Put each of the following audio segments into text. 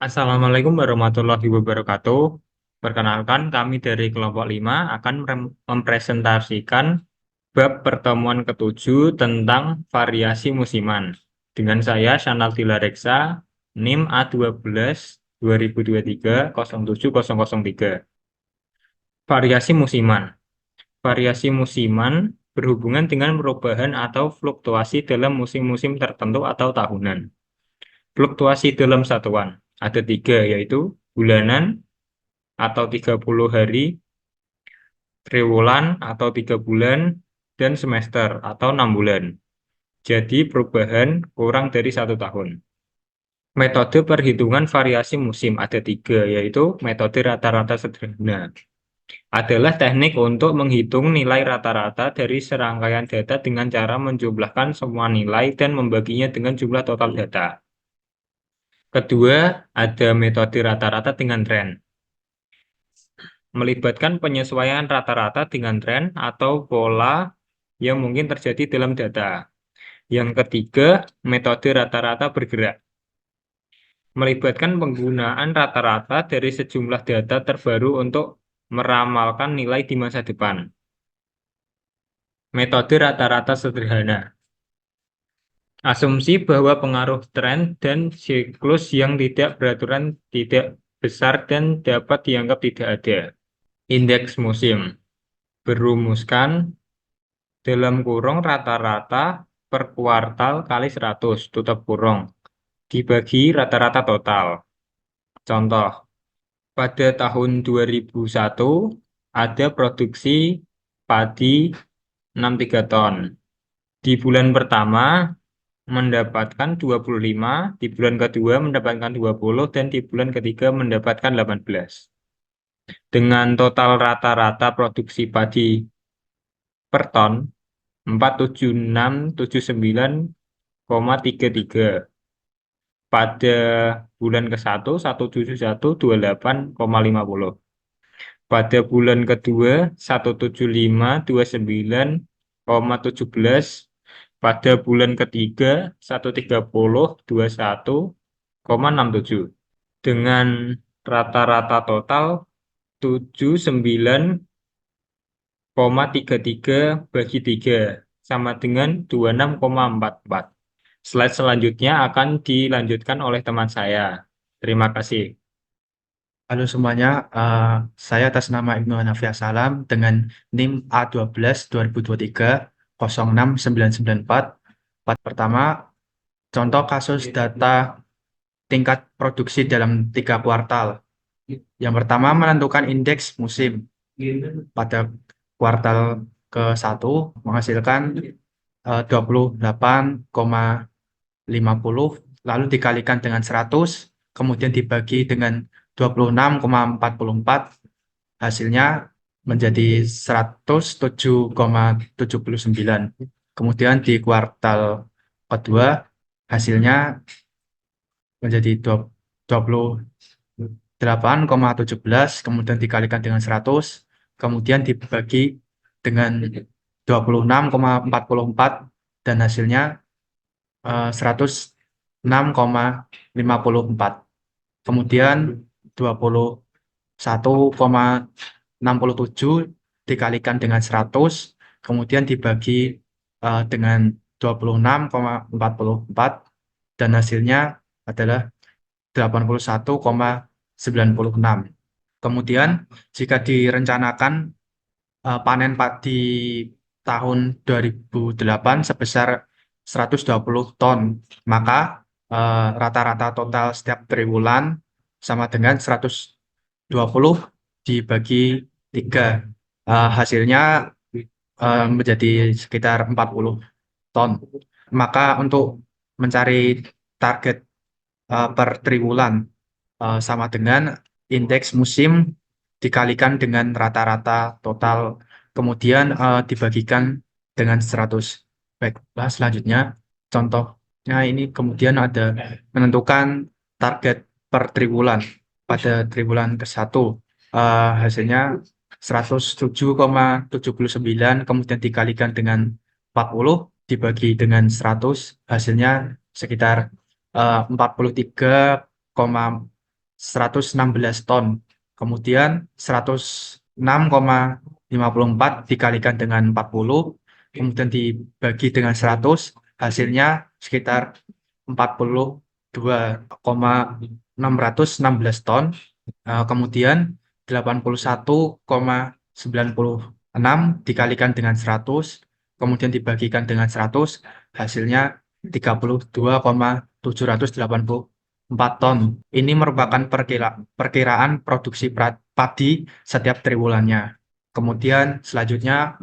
Assalamualaikum warahmatullahi wabarakatuh. Perkenalkan, kami dari kelompok 5 akan mempresentasikan bab pertemuan ketujuh tentang variasi musiman. Dengan saya, Syanal Dilareksa, NIM A12 2023 07003. Variasi musiman. Variasi musiman berhubungan dengan perubahan atau fluktuasi dalam musim-musim tertentu atau tahunan. Fluktuasi dalam satuan ada tiga, yaitu bulanan atau 30 hari, triwulan atau 3 bulan, dan semester atau 6 bulan. Jadi perubahan kurang dari 1 tahun. Metode perhitungan variasi musim ada tiga, yaitu metode rata-rata sederhana. Adalah teknik untuk menghitung nilai rata-rata dari serangkaian data dengan cara menjumlahkan semua nilai dan membaginya dengan jumlah total data. Kedua, ada metode rata-rata dengan tren. Melibatkan penyesuaian rata-rata dengan tren atau pola yang mungkin terjadi dalam data. Yang ketiga, metode rata-rata bergerak. Melibatkan penggunaan rata-rata dari sejumlah data terbaru untuk meramalkan nilai di masa depan. Metode rata-rata sederhana. Asumsi bahwa pengaruh tren dan siklus yang tidak beraturan tidak besar dan dapat dianggap tidak ada. Indeks musim. Berumuskan dalam kurung rata-rata per kuartal kali 100 tutup kurung dibagi rata-rata total. Contoh, pada tahun 2001 ada produksi padi 63 ton. Di bulan pertama mendapatkan 25, di bulan kedua mendapatkan 20, dan di bulan ketiga mendapatkan 18. Dengan total rata-rata produksi padi per ton 47679,33. Pada bulan ke-1 17128,50. Pada bulan kedua 17529,17. Pada bulan ketiga 13021,67. Dengan rata-rata total 79,33 bagi 3 sama dengan 26,44. Slide selanjutnya akan dilanjutkan oleh teman saya. Terima kasih. Halo semuanya, saya atas nama Ibnu Hanafiah Salam dengan NIM A12 2023 06994. Pertama, contoh kasus data tingkat produksi dalam 3 kuartal. Yang pertama, menentukan indeks musim. Pada kuartal ke-1 menghasilkan 28,50, lalu dikalikan dengan 100, kemudian dibagi dengan 26,44, hasilnya menjadi 107,79. Kemudian di kuartal kedua hasilnya menjadi 28,17, kemudian dikalikan dengan 100, kemudian dibagi dengan 26,44, dan hasilnya 106,54. Kemudian 21,67 dikalikan dengan 100, kemudian dibagi dengan 26,44, dan hasilnya adalah 81,96. Kemudian jika direncanakan panen padi tahun 2008 sebesar 120 ton, maka rata-rata total setiap triwulan sama dengan 120 dibagi 3. Hasilnya menjadi sekitar 40 ton. Maka untuk mencari target per triwulan sama dengan indeks musim dikalikan dengan rata-rata total, kemudian dibagikan dengan 100. Baiklah, selanjutnya contohnya ini kemudian ada menentukan target per triwulan. Pada triwulan ke-1 hasilnya 107,79, kemudian dikalikan dengan 40 dibagi dengan 100, hasilnya sekitar 43,54. 116 ton. Kemudian 106,54 dikalikan dengan 40, kemudian dibagi dengan 100, hasilnya sekitar 42,616 ton. Kemudian 81,96 dikalikan dengan 100, kemudian dibagikan dengan 100, hasilnya 32,784 ton. Ini merupakan perkiraan produksi padi setiap triwulannya. Kemudian selanjutnya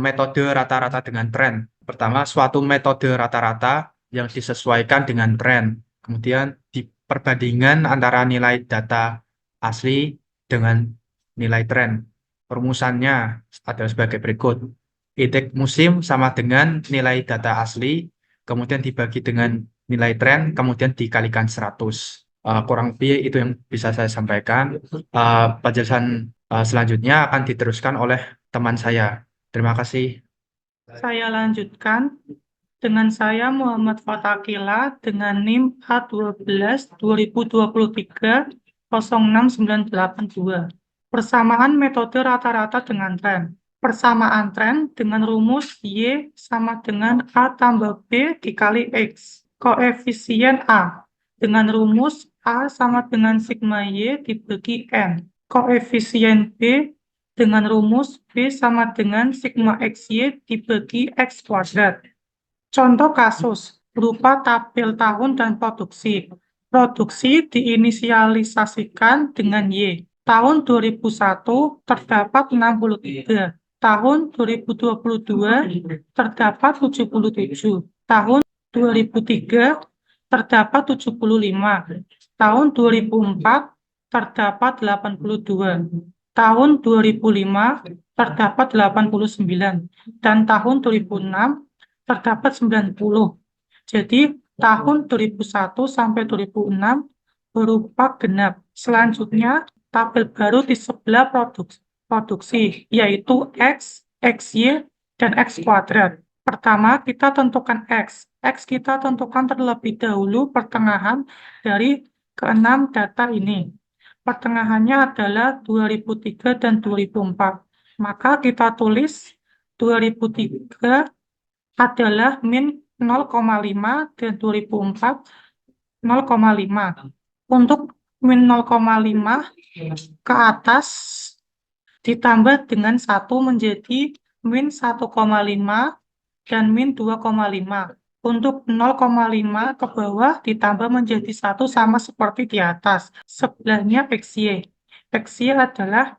metode rata-rata dengan tren. Pertama, suatu metode rata-rata yang disesuaikan dengan tren. Kemudian di perbandingan antara nilai data asli dengan nilai tren. Rumusannya adalah sebagai berikut. Indeks musim sama dengan nilai data asli, kemudian dibagi dengan nilai tren, kemudian dikalikan 100. Kurang lebih itu yang bisa saya sampaikan. Penjelasan selanjutnya akan diteruskan oleh teman saya. Terima kasih. Saya lanjutkan dengan saya Muhammad Fatakila dengan NIM A12 2023 06982. Persamaan metode rata-rata dengan tren. Persamaan tren dengan rumus Y sama dengan A tambah B dikali X. Koefisien A dengan rumus A sama dengan sigma Y dibagi N. Koefisien B dengan rumus B sama dengan sigma XY dibagi X kuadrat. Contoh kasus berupa tabel tahun dan produksi. Produksi diinisialisasikan dengan Y. Tahun 2001 terdapat 63. Tahun 2022 terdapat 77. Tahun 2003 terdapat 75. Tahun 2004 terdapat 82. Tahun 2005 terdapat 89. Dan tahun 2006 terdapat 90. Jadi tahun 2001 sampai 2006 berupa genap. Selanjutnya tabel baru di sebelah produksi yaitu X, XY, dan X kuadrat. Pertama kita tentukan X. X kita tentukan terlebih dahulu pertengahan dari keenam data ini. Pertengahannya adalah 2003 dan 2004. Maka kita tulis 2003 adalah min 0,5 dan 2004 0,5. Untuk min 0,5 ke atas ditambah dengan 1 menjadi min 1,5 dan min 2,5. Untuk 0,5 ke bawah ditambah menjadi 1 sama seperti di atas. Sebelahnya XY. XY adalah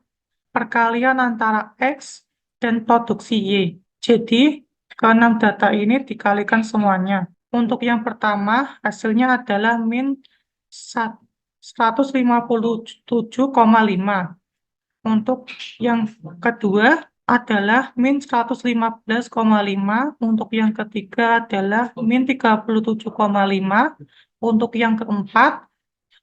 perkalian antara X dan produksi Y. Jadi, keenam data ini dikalikan semuanya. Untuk yang pertama, hasilnya adalah min 157,5. Untuk yang kedua adalah min 115,5. Untuk yang ketiga adalah min 37,5. Untuk yang keempat,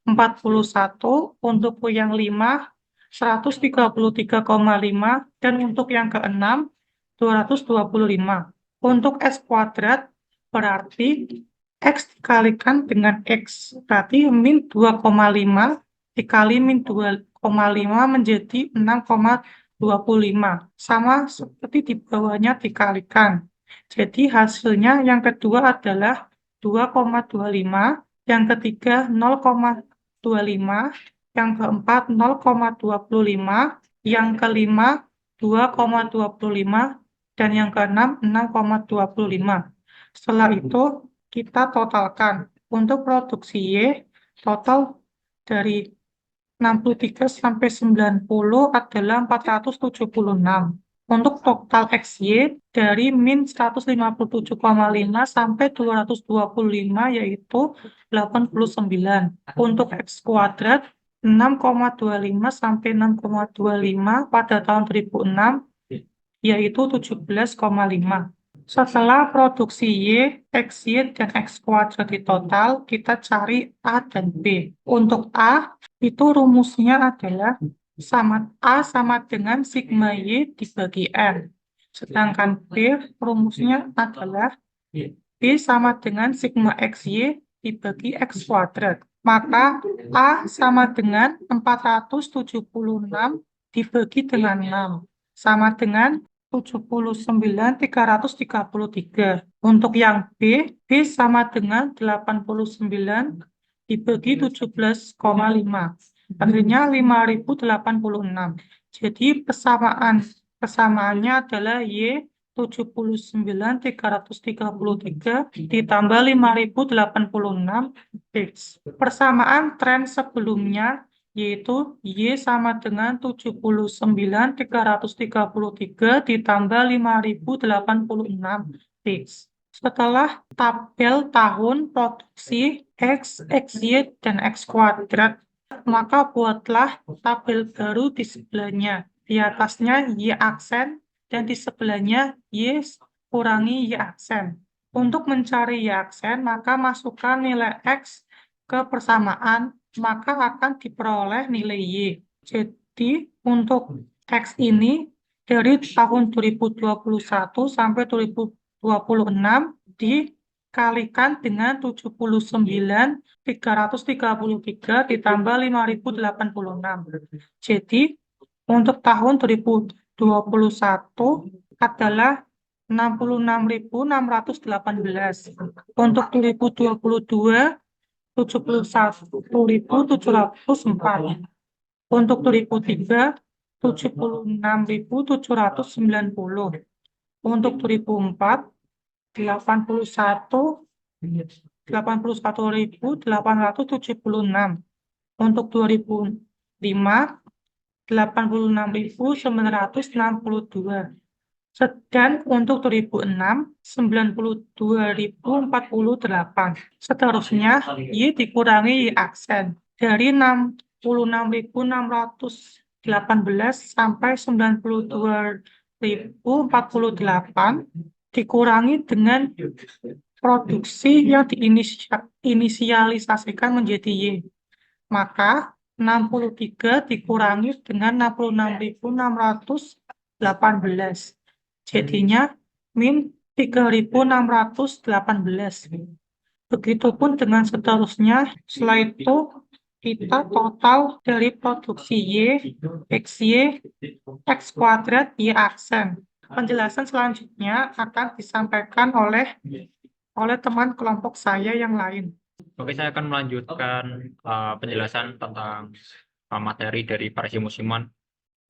41. Untuk yang lima, 133,5. Dan untuk yang keenam, 225. Untuk X kuadrat berarti X dikalikan dengan X. Berarti min 2,5 dikali min 2,5 menjadi 6,25. Sama seperti di bawahnya dikalikan. Jadi hasilnya yang kedua adalah 2,25, yang ketiga 0,25, yang keempat 0,25, yang kelima 2,25, dan yang keenam 6,25. Setelah itu kita totalkan. Untuk produksi Y, total dari 63 sampai 90 adalah 476. Untuk total XY dari min 157,5 sampai 225 yaitu 89. Untuk X kuadrat 6,25 sampai 6,25 pada tahun 2006 yaitu 17,5. Setelah produksi Y, XY, dan X kuadrat di total, kita cari A dan B. Untuk A, itu rumusnya adalah A sama dengan sigma Y dibagi N. Sedangkan B, rumusnya adalah B sama dengan sigma XY dibagi X kuadrat. maka A sama dengan 476 dibagi dengan 6, sama dengan 79.333. Untuk yang B sama dengan 89 dibagi 17,5. Akhirnya 5.086. Jadi persamaannya adalah Y 79.333 ditambah 5.086 X. Persamaan tren sebelumnya yaitu Y sama dengan 79.333 ditambah 5.086 X. Setelah tabel tahun produksi X, XY, dan X kuadrat, maka buatlah tabel baru di sebelahnya. Di atasnya Y aksen dan di sebelahnya Y kurangi Y aksen. Untuk mencari Y aksen, maka masukkan nilai X ke persamaan, maka akan diperoleh nilai Y. Jadi, untuk X ini dari tahun 2021 sampai 2026 dikalikan dengan 79.333 ditambah 5.086. Jadi, untuk tahun 2021 adalah 66.618. Untuk 2022, 71.704. Untuk 2003, 76.790. Untuk 2004, 81.876. Untuk 2005, 86.962. Dan untuk 2006, 92.048. Seterusnya, Y dikurangi Y aksen. Dari 66.618 sampai 92.048 dikurangi dengan produksi yang diinisialisasikan menjadi Y. Maka 63 dikurangi dengan 66.618. Jadinya min 3.618. Begitupun dengan seterusnya. Setelah itu kita total dari produksi Y, XY, X kuadrat, Y aksen. Penjelasan selanjutnya akan disampaikan oleh teman kelompok saya yang lain. Oke, saya akan melanjutkan penjelasan tentang materi dari variasi musiman,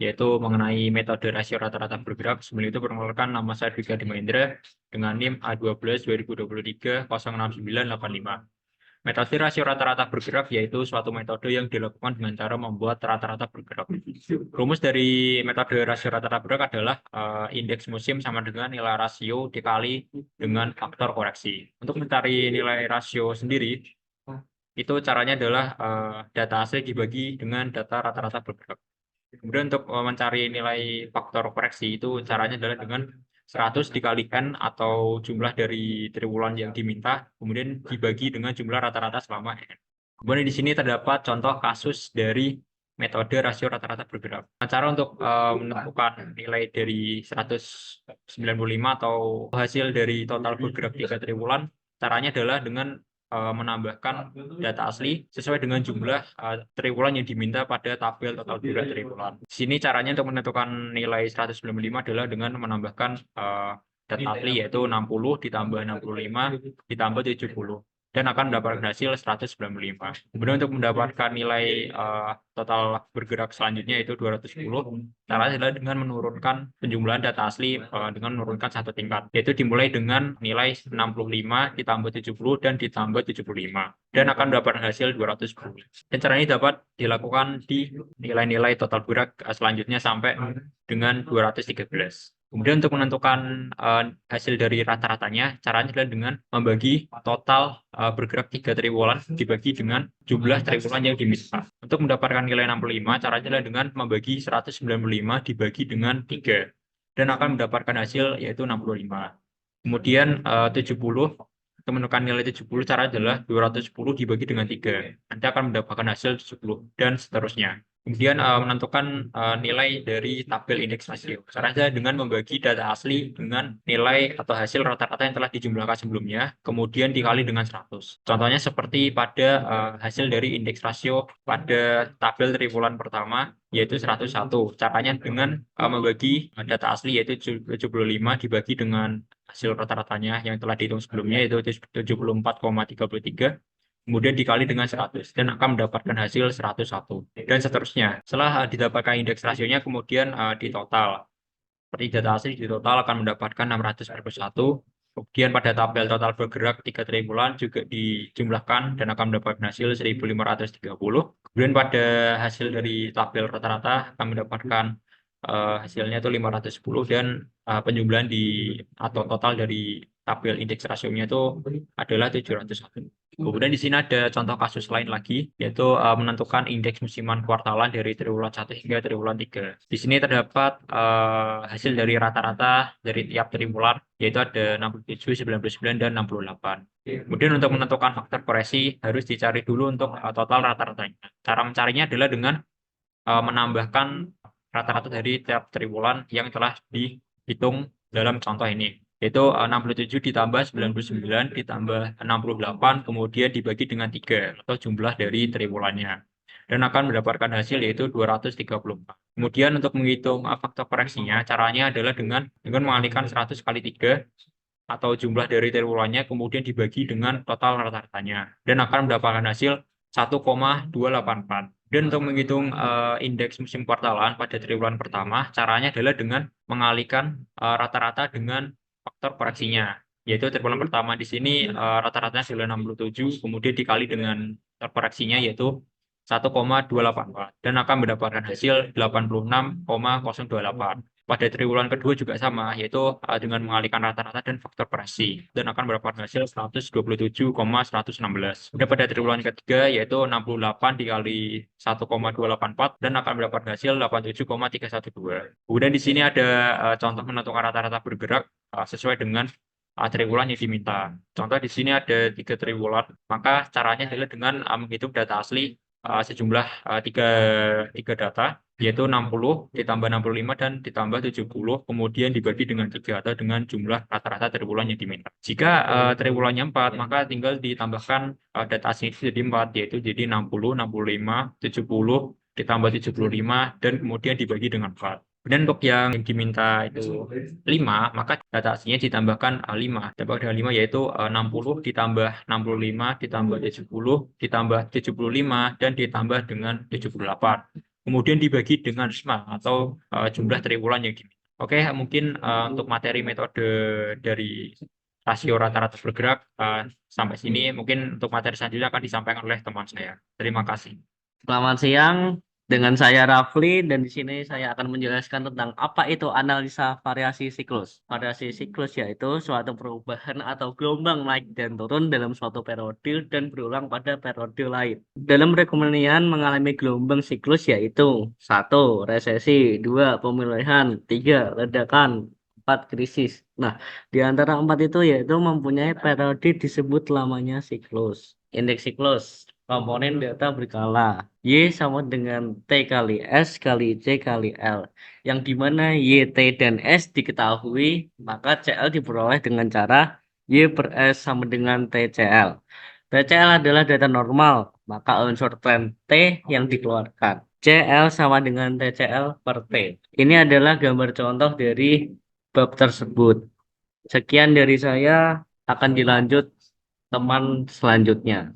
yaitu mengenai metode rasio rata-rata bergerak. Sebelum itu perkenalkan, nama saya Dwika Dimahendra dengan NIM A12 2023 06985. Metode rasio rata-rata bergerak yaitu suatu metode yang dilakukan dengan cara membuat rata-rata bergerak. Rumus dari metode rasio rata-rata bergerak adalah indeks musim sama dengan nilai rasio dikali dengan faktor koreksi. Untuk mencari nilai rasio sendiri, itu caranya adalah data AC dibagi dengan data rata-rata bergerak. Kemudian untuk mencari nilai faktor koreksi itu caranya adalah dengan 100 dikali N atau jumlah dari triwulan yang diminta, kemudian dibagi dengan jumlah rata-rata selama N. Kemudian di sini terdapat contoh kasus dari metode rasio rata-rata bergerak. Cara untuk menentukan nilai dari 195 atau hasil dari total bergerak 3 triwulan, caranya adalah dengan menambahkan data asli sesuai dengan jumlah triwulan yang diminta pada tabel total bergerak triwulan. Di sini caranya untuk menentukan nilai 195 adalah dengan menambahkan data asli yaitu 60 ditambah 65 ditambah 70 dan akan mendapatkan hasil 195. Kemudian untuk mendapatkan nilai total bergerak selanjutnya yaitu 210, caranya adalah dengan menurunkan penjumlahan data asli dengan menurunkan satu tingkat, yaitu dimulai dengan nilai 65 ditambah 70 dan ditambah 75 dan akan mendapatkan hasil 210. Dan cara ini dapat dilakukan di nilai-nilai total bergerak selanjutnya sampai dengan 213. Kemudian untuk menentukan hasil dari rata-ratanya, caranya adalah dengan membagi total bergerak 3 triwulan dibagi dengan jumlah triwulan yang diminta. Untuk mendapatkan nilai 65, caranya adalah dengan membagi 195 dibagi dengan 3 dan akan mendapatkan hasil yaitu 65. Kemudian 70 Untuk menentukan nilai 70, cara adalah 210 dibagi dengan 3. Nanti akan mendapatkan hasil 70 dan seterusnya. Kemudian menentukan nilai dari tabel indeks rasio. Caranya dengan membagi data asli dengan nilai atau hasil rata-rata yang telah dijumlahkan sebelumnya, kemudian dikali dengan 100. Contohnya seperti pada hasil dari indeks rasio pada tabel triwulan pertama, yaitu 101. Caranya dengan membagi data asli yaitu 75 dibagi dengan hasil rata-ratanya yang telah dihitung sebelumnya, yaitu 74,33. Kemudian dikali dengan 100 dan akan mendapatkan hasil 101 dan seterusnya. Setelah didapatkan indeks rasionya, kemudian ditotal. Seperti data asli di total akan mendapatkan 600 per 1. Kemudian pada tabel total bergerak 3 triwulan juga dijumlahkan dan akan mendapatkan hasil 1530. Kemudian pada hasil dari tabel rata-rata akan mendapatkan hasilnya itu 510 dan penjumlahan atau total dari tabel indeks rasionya itu adalah 701. Kemudian di sini ada contoh kasus lain lagi, yaitu menentukan indeks musiman kuartalan dari triwulan 1 hingga triwulan 3. Di sini terdapat hasil dari rata-rata dari tiap triwulan, yaitu ada 67, 99, dan 68. Kemudian untuk menentukan faktor koreksi harus dicari dulu untuk total rata-ratanya. Cara mencarinya adalah dengan menambahkan rata-rata dari tiap triwulan yang telah dihitung dalam contoh ini, yaitu 67 ditambah 99 ditambah 68 kemudian dibagi dengan 3 atau jumlah dari triwulannya dan akan mendapatkan hasil yaitu 234. Kemudian untuk menghitung faktor koreksinya, caranya adalah dengan mengalihkan 100 kali 3 atau jumlah dari triwulannya kemudian dibagi dengan total rata-ratanya dan akan mendapatkan hasil 1,284. Dan untuk menghitung indeks musim kuartalan pada triwulan pertama, caranya adalah dengan mengalihkan rata-rata dengan faktor koreksinya, yaitu triwulan pertama di sini rata-ratanya adalah 67, kemudian dikali dengan koreksinya yaitu 1,284 dan akan mendapatkan hasil 86,028. Pada triwulan kedua juga sama, yaitu dengan mengalihkan rata-rata dan faktor koreksi dan akan mendapatkan hasil 127,116. Dan pada triwulan ketiga yaitu 68 dikali 1,284 dan akan mendapatkan hasil 87,312. Kemudian di sini ada contoh menentukan rata-rata bergerak sesuai dengan triwulan yang diminta. Contoh di sini ada 3 triwulan, maka caranya adalah dengan menghitung data asli sejumlah tiga data, yaitu 60 ditambah 65 dan ditambah 70, kemudian dibagi dengan 3 atau dengan jumlah rata-rata triwulan yang diminta. Jika triwulannya 4, maka tinggal ditambahkan data asli itu jadi 4, yaitu jadi 60, 65, 70, ditambah 75, dan kemudian dibagi dengan 4. Dan untuk yang diminta itu 5, maka data aslinya ditambahkan 5. Ditambah dengan 5 yaitu 60 ditambah 65 ditambah 70 ditambah 75 dan ditambah dengan 78. Kemudian dibagi dengan 5 atau jumlah triwulan yang diminta. Oke, mungkin untuk materi metode dari rasio rata-rata bergerak sampai sini. Mungkin untuk materi selanjutnya akan disampaikan oleh teman saya. Terima kasih. Selamat siang, dengan saya Rafli dan di sini saya akan menjelaskan tentang apa itu analisa variasi siklus. Variasi siklus yaitu suatu perubahan atau gelombang naik dan turun dalam suatu periode dan berulang pada periode lain. Dalam perekonomian mengalami gelombang siklus yaitu 1. Resesi, 2. Pemulihan, 3. Ledakan, 4. Krisis. Nah, di antara 4 itu yaitu mempunyai periode disebut lamanya siklus. Indeks siklus. Komponen data berkala. Y sama dengan T kali S kali C kali L. Yang dimana Y, T, dan S diketahui, maka CL diperoleh dengan cara Y per S sama dengan TCL. TCL adalah data normal, maka unsur tren T yang dikeluarkan. CL sama dengan TCL per T. Ini adalah gambar contoh dari bab tersebut. Sekian dari saya, akan dilanjut teman selanjutnya.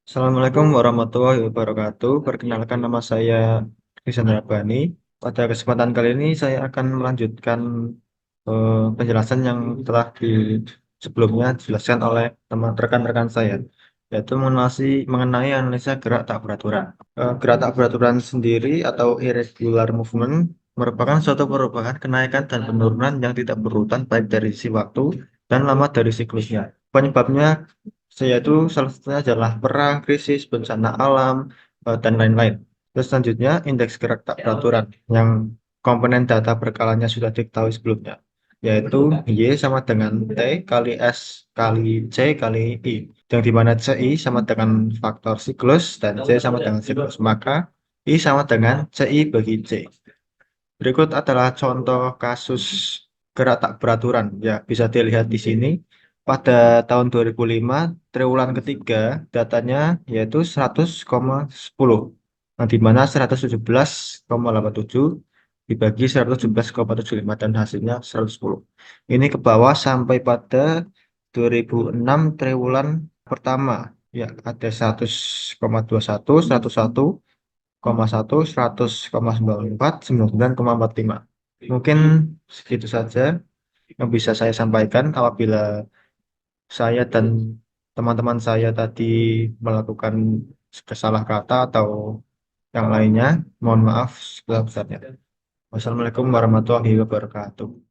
Assalamualaikum warahmatullahi wabarakatuh. Perkenalkan, nama saya Rizan Rabani. Pada kesempatan kali ini saya akan melanjutkan penjelasan yang telah sebelumnya dijelaskan oleh teman rekan-rekan saya, yaitu mengenai analisa gerak tak beraturan. Gerak tak beraturan sendiri atau irregular movement merupakan suatu perubahan, kenaikan, dan penurunan yang tidak berurutan baik dari sisi waktu dan lama dari siklusnya. Penyebabnya yaitu salah satunya adalah perang, krisis, bencana alam, dan lain-lain. Terus selanjutnya indeks gerak tak beraturan yang komponen data berkalanya sudah diketahui sebelumnya. yaitu Y sama dengan T kali S kali C kali I, yang dimana CI sama dengan faktor siklus dan C sama dengan siklus, maka I sama dengan CI bagi C. Berikut adalah contoh kasus gerak tak beraturan. Ya, bisa dilihat di sini. Pada tahun 2005, triwulan ketiga datanya yaitu 100,10. Nah, di mana 117,87 dibagi 117,75 dan hasilnya 110. Ini ke bawah sampai pada 2006 triwulan pertama. Ya, ada 100,21, 101, 1, 100,94, 99,45. Mungkin segitu saja yang bisa saya sampaikan. Apabila saya dan teman-teman saya tadi melakukan salah kata atau yang lainnya, mohon maaf sebesar-besarnya. Wassalamualaikum warahmatullahi wabarakatuh.